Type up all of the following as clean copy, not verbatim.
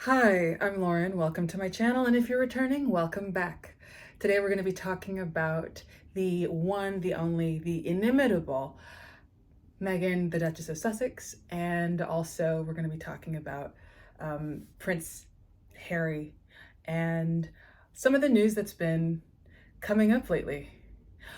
Hi, I'm Lauren. Welcome to my channel, and if you're returning, welcome back. Today we're going to be talking about the one, the only, the inimitable Meghan, the Duchess of Sussex, and also we're going to be talking about Prince Harry and some of the news that's been coming up lately.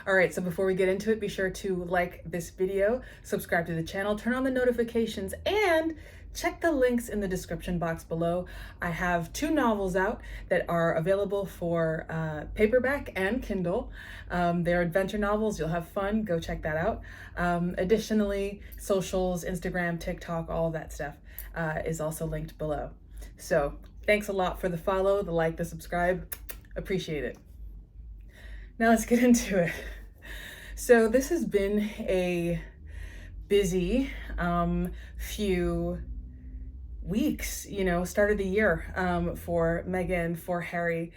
All right, so before we get into it, be sure to like this video, subscribe to the channel, turn on the notifications, and check the links in the description box below. I have 2 novels out that are available for paperback and Kindle. They're adventure novels. You'll have fun. Go check that out. Additionally, socials, Instagram, TikTok, all of that stuff is also linked below. So thanks a lot for the follow, the like, the subscribe. Appreciate it. Now let's get into it. So this has been a busy few weeks, start of the year for Meghan, for Harry.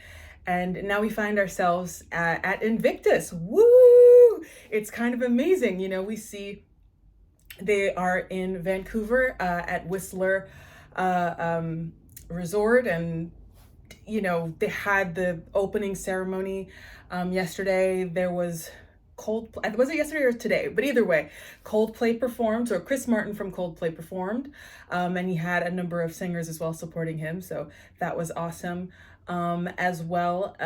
And now we find ourselves at Invictus. Woo! It's kind of amazing. We see they are in Vancouver at Whistler Resort, and they had the opening ceremony yesterday. There was Coldplay. Was it yesterday or today? But either way, Coldplay performed, or Chris Martin from Coldplay performed, and he had a number of singers as well supporting him, so that was awesome. As well,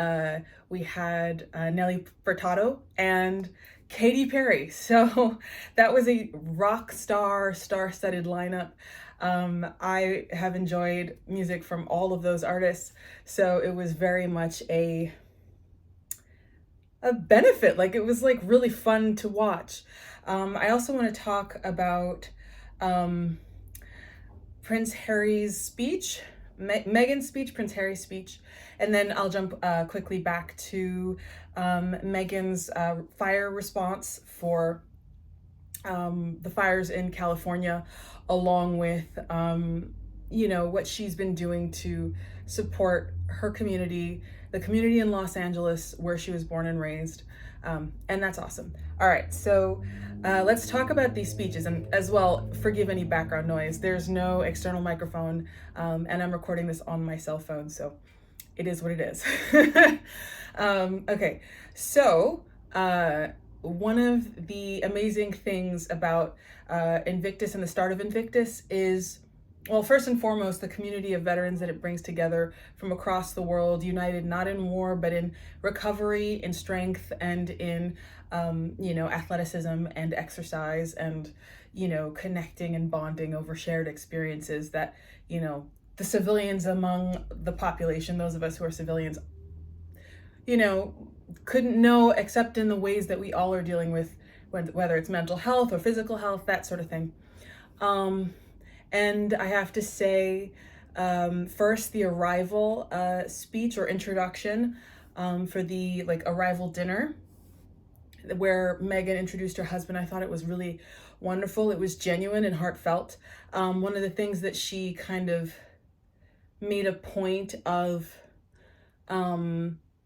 we had Nelly Furtado and Katy Perry, so that was a rock star-studded lineup. I have enjoyed music from all of those artists, so it was very much a benefit. Like, it was like really fun to watch. I also want to talk about Prince Harry's speech, Meghan's speech, Prince Harry's speech, and then I'll jump quickly back to Meghan's fire response for the fires in California, along with what she's been doing to support her community, the community in Los Angeles where she was born and raised, and that's awesome. All right, so let's talk about these speeches, and as well, forgive any background noise. There's no external microphone, and I'm recording this on my cell phone, so it is what it is. Okay, so one of the amazing things about Invictus and the start of Invictus is, well, first and foremost, the community of veterans that it brings together from across the world, united not in war, but in recovery, in strength, and in, athleticism and exercise, and, connecting and bonding over shared experiences that, the civilians among the population, those of us who are civilians, couldn't know except in the ways that we all are dealing with, whether it's mental health or physical health, that sort of thing. And I have to say, first, the arrival speech or introduction for the arrival dinner, where Meghan introduced her husband. I thought it was really wonderful. It was genuine and heartfelt. One of the things that she kind of made a point of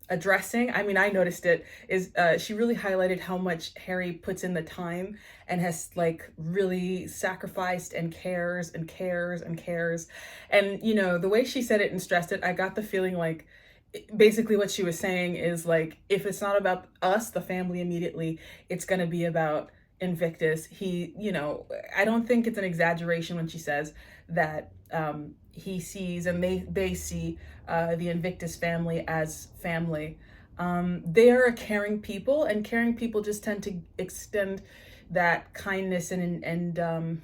addressing, I mean, I noticed it, is she really highlighted how much Harry puts in the time and has really sacrificed and cares and cares and cares. And the way she said it and stressed it, I got the feeling like basically what she was saying is, if it's not about us, the family immediately, it's going to be about Invictus. I don't think it's an exaggeration when she says that he sees, and they see the Invictus family as family. They are a caring people, and caring people just tend to extend that kindness and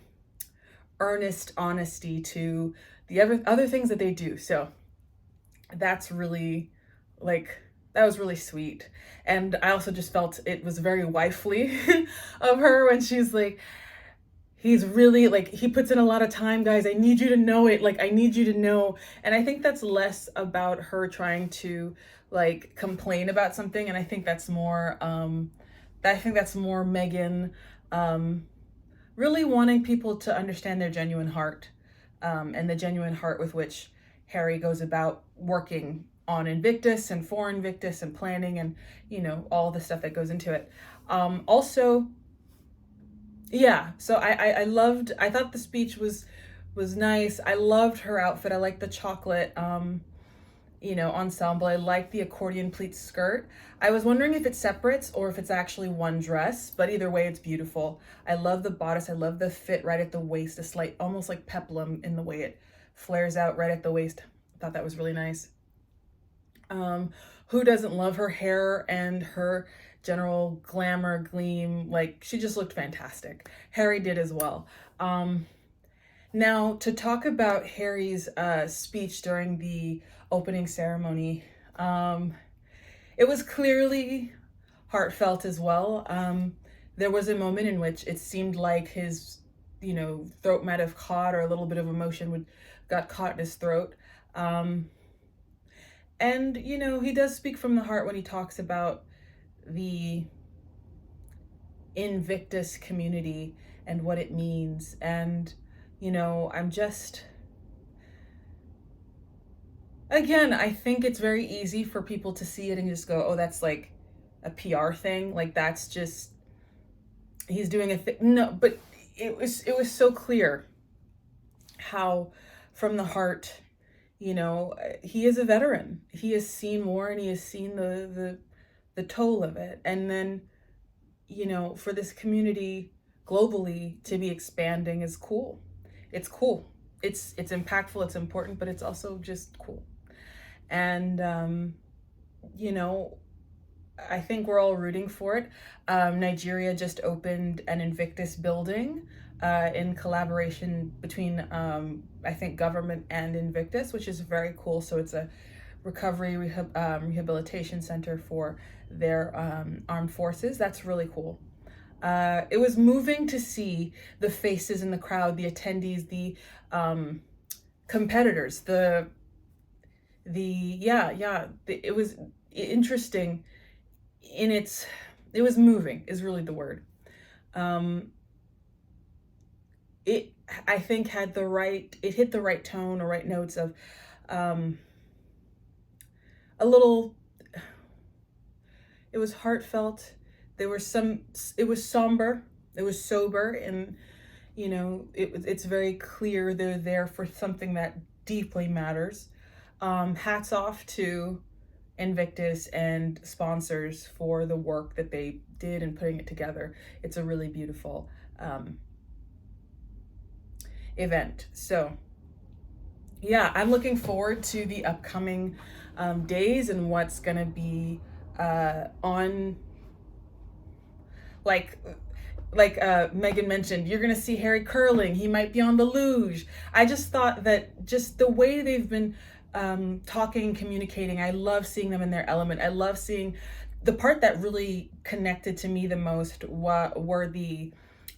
earnest honesty to the other things that they do. So that's really, that was really sweet. And I also just felt it was very wifely of her when she's like, he's really, he puts in a lot of time, guys. I need you to know it. I need you to know. And I think that's less about her trying to complain about something. And I think that's more, Meghan really wanting people to understand their genuine heart, and the genuine heart with which Harry goes about working on Invictus and for Invictus and planning and, all the stuff that goes into it. Also, yeah, so I thought the speech was was nice. I loved her outfit. I liked the chocolate, ensemble. I liked the accordion pleat skirt. I was wondering if it separates or if it's actually one dress, but either way, it's beautiful. I love the bodice. I love the fit right at the waist, a slight, almost like peplum in the way it flares out right at the waist. I thought that was really nice. Who doesn't love her hair and her general glamour gleam? Like, she just looked fantastic. Harry did as well. Now, to talk about Harry's speech during the opening ceremony, it was clearly heartfelt as well. There was a moment in which it seemed like his, throat might have caught, or a little bit of emotion got caught in his throat. And, he does speak from the heart when he talks about the Invictus community and what it means. And, again, I think it's very easy for people to see it and just go, oh, that's like a PR thing. Like, that's just, he's doing a thing. No, but it was so clear how from the heart, he is a veteran. He has seen war and he has seen the toll of it. And then, for this community globally to be expanding is cool. It's cool. It's impactful, it's important, but it's also just cool. And, I think we're all rooting for it. Nigeria just opened an Invictus building in collaboration between, I think, government and Invictus, which is very cool. So it's a recovery rehabilitation center for their armed forces. That's really cool. It was moving to see the faces in the crowd, the attendees, the competitors, it was interesting it was moving is really the word. It, I think, hit the right tone or right notes of it was heartfelt. It was somber, it was sober, and it's very clear they're there for something that deeply matters. Hats off to Invictus and sponsors for the work that they did in putting it together. It's a really beautiful event. So yeah, I'm looking forward to the upcoming days and what's gonna be on, like Meghan mentioned, you're gonna see Harry curling. He might be on the luge. I just thought that just the way they've been talking and communicating, I love seeing them in their element. I love seeing the part that really connected to me the most were the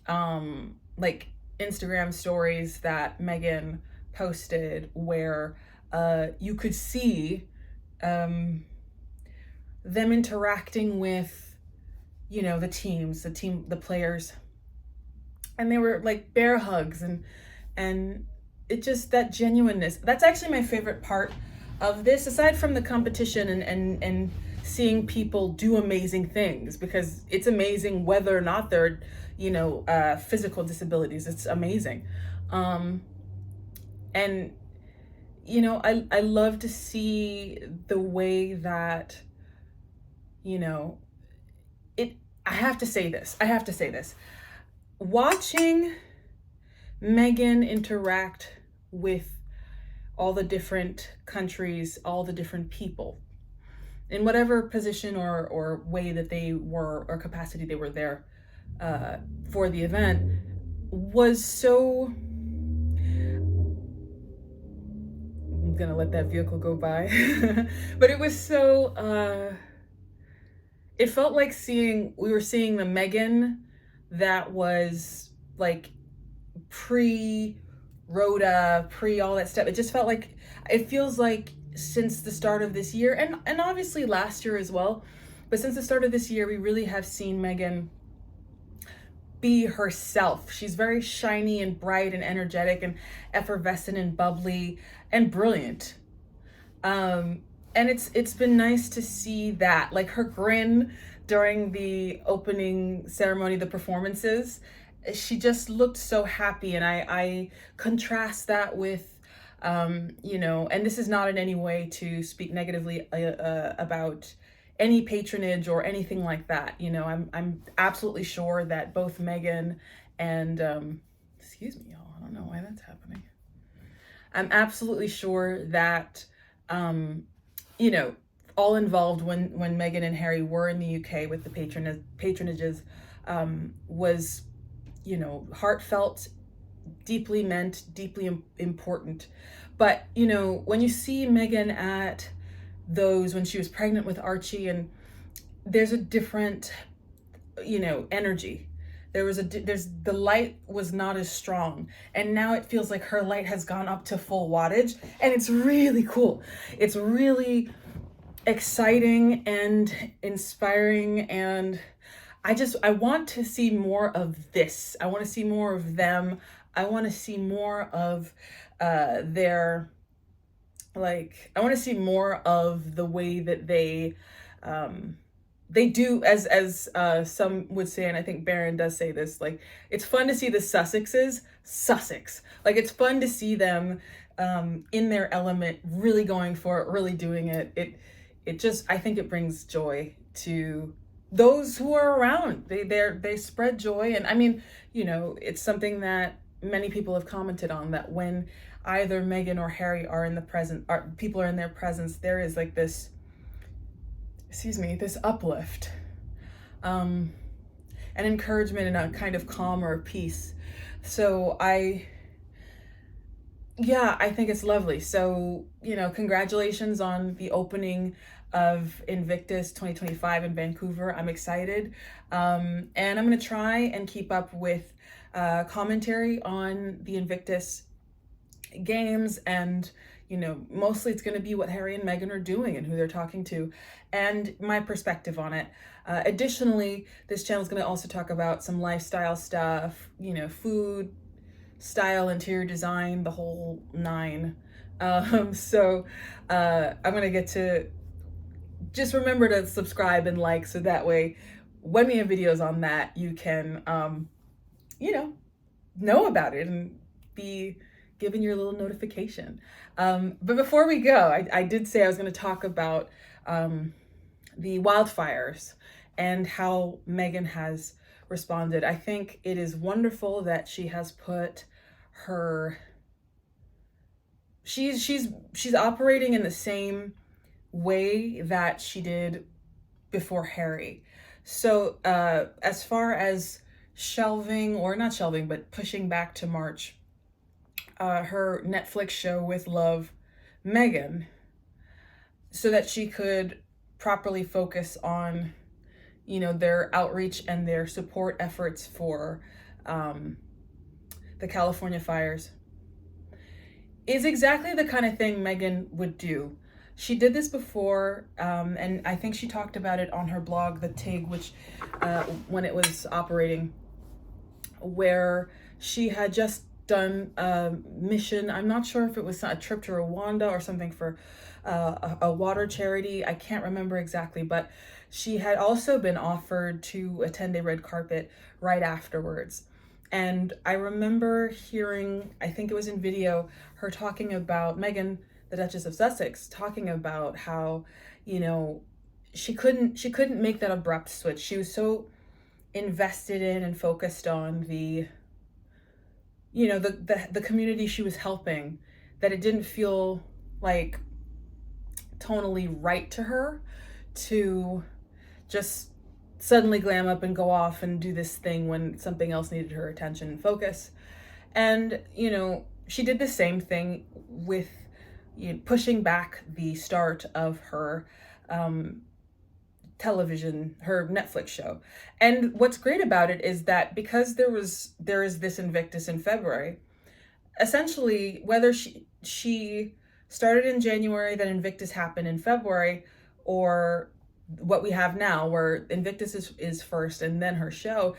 Instagram stories that Meghan posted where you could see them interacting with the players, and they were like bear hugs, and it just, that genuineness, that's actually my favorite part of this, aside from the competition and seeing people do amazing things, because it's amazing whether or not they're physical disabilities. It's amazing. And I love to see the way that I have to say this. Watching Meghan interact with all the different countries, all the different people, in whatever position or way that they were, or capacity they were there for the event, was so... I'm gonna let that vehicle go by. But it was so... it felt like we were seeing the Meghan that was like pre-Rhoda, all that stuff. It just felt like, it feels like since the start of this year, and obviously last year as well, but since the start of this year, we really have seen Meghan be herself. She's very shiny and bright and energetic and effervescent and bubbly and brilliant. And it's been nice to see that, like her grin during the opening ceremony, the performances, she just looked so happy. And I contrast that with, and this is not in any way to speak negatively about any patronage or anything like that. I'm absolutely sure that both Meghan and, excuse me, y'all, I don't know why that's happening. I'm absolutely sure that, you know, all involved when Meghan and Harry were in the UK with the patronages, was, heartfelt, deeply meant, deeply important. But, when you see Meghan at those, when she was pregnant with Archie, and there's a different, energy. There's the light was not as strong, and now it feels like her light has gone up to full wattage, and it's really cool. It's really exciting and inspiring, and I want to see more of this. I want to see more of them. I want to see more of their, I want to see more of the way that they do, as some would say, and I think Barron does say this, like, it's fun to see the Sussex. Like, it's fun to see them in their element, really going for it, really doing it. It just, I think it brings joy to those who are around. They spread joy. And I mean, it's something that many people have commented on, that when either Meghan or Harry are in the present, or people are in their presence, there is like this, this uplift, an encouragement, and a kind of calm or peace. So I think it's lovely. So, congratulations on the opening of Invictus 2025 in Vancouver. I'm excited. And I'm going to try and keep up with commentary on the Invictus Games, and mostly it's going to be what Harry and Meghan are doing and who they're talking to, and my perspective on it. Additionally, this channel is going to also talk about some lifestyle stuff, food, style, interior design, the whole nine. So I'm going to get to just remember to subscribe and like, so that way when we have videos on that, you can, know about it and be given your little notification. But before we go, I did say I was going to talk about the wildfires and how Meghan has responded. I think it is wonderful that she has put she's operating in the same way that she did before Harry. So as far as shelving, or not shelving, but pushing back to March, her Netflix show with Love, Meghan, so that she could properly focus on, their outreach and their support efforts for the California fires, is exactly the kind of thing Meghan would do. She did this before, and I think she talked about it on her blog, The TIG, which when it was operating, where she had just done a mission. I'm not sure if it was a trip to Rwanda or something for a water charity. I can't remember exactly, but she had also been offered to attend a red carpet right afterwards. And I remember hearing, I think it was in video, her talking about, Meghan, the Duchess of Sussex, talking about how, she couldn't make that abrupt switch. She was so invested in and focused on the community she was helping, that it didn't feel like tonally right to her to just suddenly glam up and go off and do this thing when something else needed her attention and focus. And she did the same thing with pushing back the start of her television, her Netflix show. And what's great about it is that because there is this Invictus in February, essentially, whether she started in January, then Invictus happened in February, or what we have now, where Invictus is first and then her show,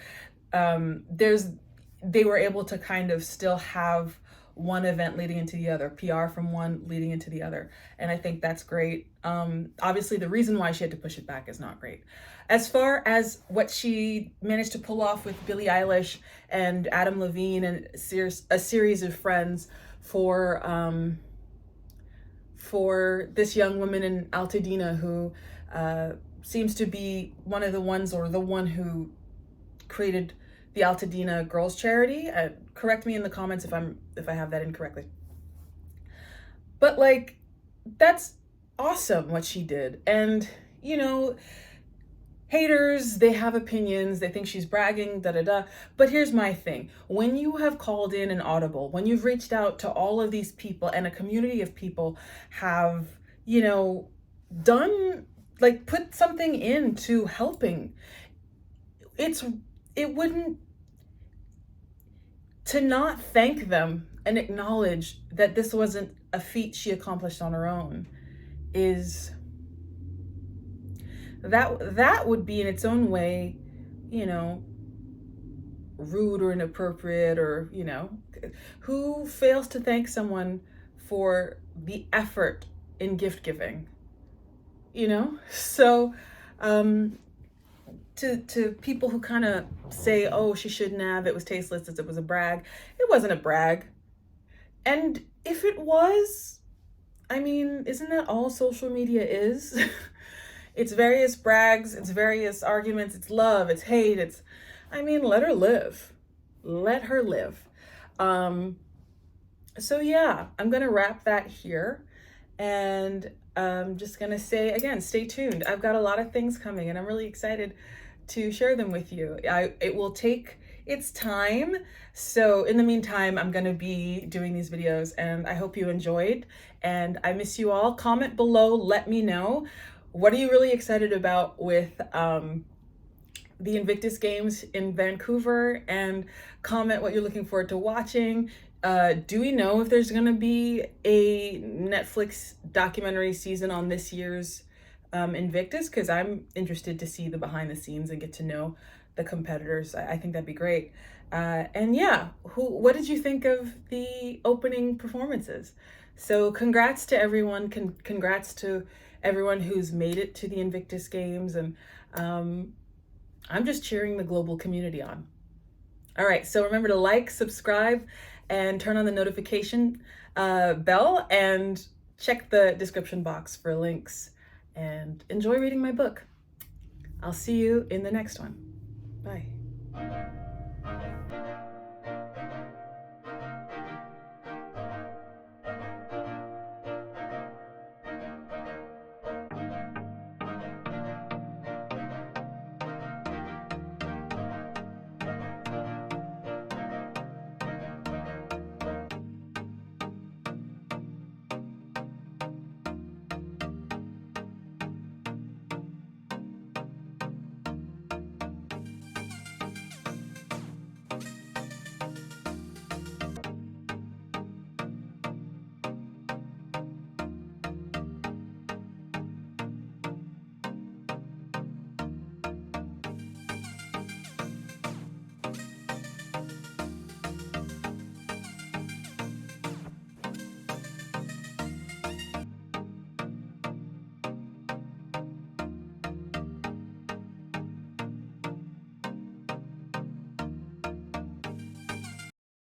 they were able to kind of still have one event leading into the other, PR from one leading into the other. And I think that's great. Obviously, the reason why she had to push it back is not great. As far as what she managed to pull off with Billie Eilish and Adam Levine and a series of friends for this young woman in Altadena who seems to be one of the ones, or the one who created the Altadena Girls Charity. Correct me in the comments if I have that incorrectly. But like, that's awesome what she did. And you know, haters, they have opinions, they think she's bragging, da-da-da. But here's my thing. When you have called in an audible, when you've reached out to all of these people and a community of people have, you know, done, like, put something into helping, it wouldn't, to not thank them and acknowledge that this wasn't a feat she accomplished on her own is, that would be in its own way, you know, rude or inappropriate, or, you know, who fails to thank someone for the effort in gift giving, you know? So to people who kind of say, oh, she shouldn't have, it was tasteless, it was a brag. It wasn't a brag. And if it was, I mean, isn't that all social media is? It's various brags, it's various arguments, it's love, it's hate, it's, I mean, let her live. Let her live. So yeah, I'm gonna wrap that here. And I'm just gonna say, again, stay tuned. I've got a lot of things coming and I'm really excited to share them with you. It will take its time. So in the meantime, I'm gonna be doing these videos and I hope you enjoyed, and I miss you all. Comment below, let me know. What are you really excited about with the Invictus Games in Vancouver, and comment what you're looking forward to watching. Do we know if there's gonna be a Netflix documentary season on this year's Invictus? Because I'm interested to see the behind the scenes and get to know the competitors. I think that'd be great. And yeah, what did you think of the opening performances? So congrats to everyone. Congrats to everyone who's made it to the Invictus Games, and I'm just cheering the global community on. All right, so remember to like, subscribe, and turn on the notification bell, and check the description box for links, and enjoy reading my book. I'll see you in the next one. Bye.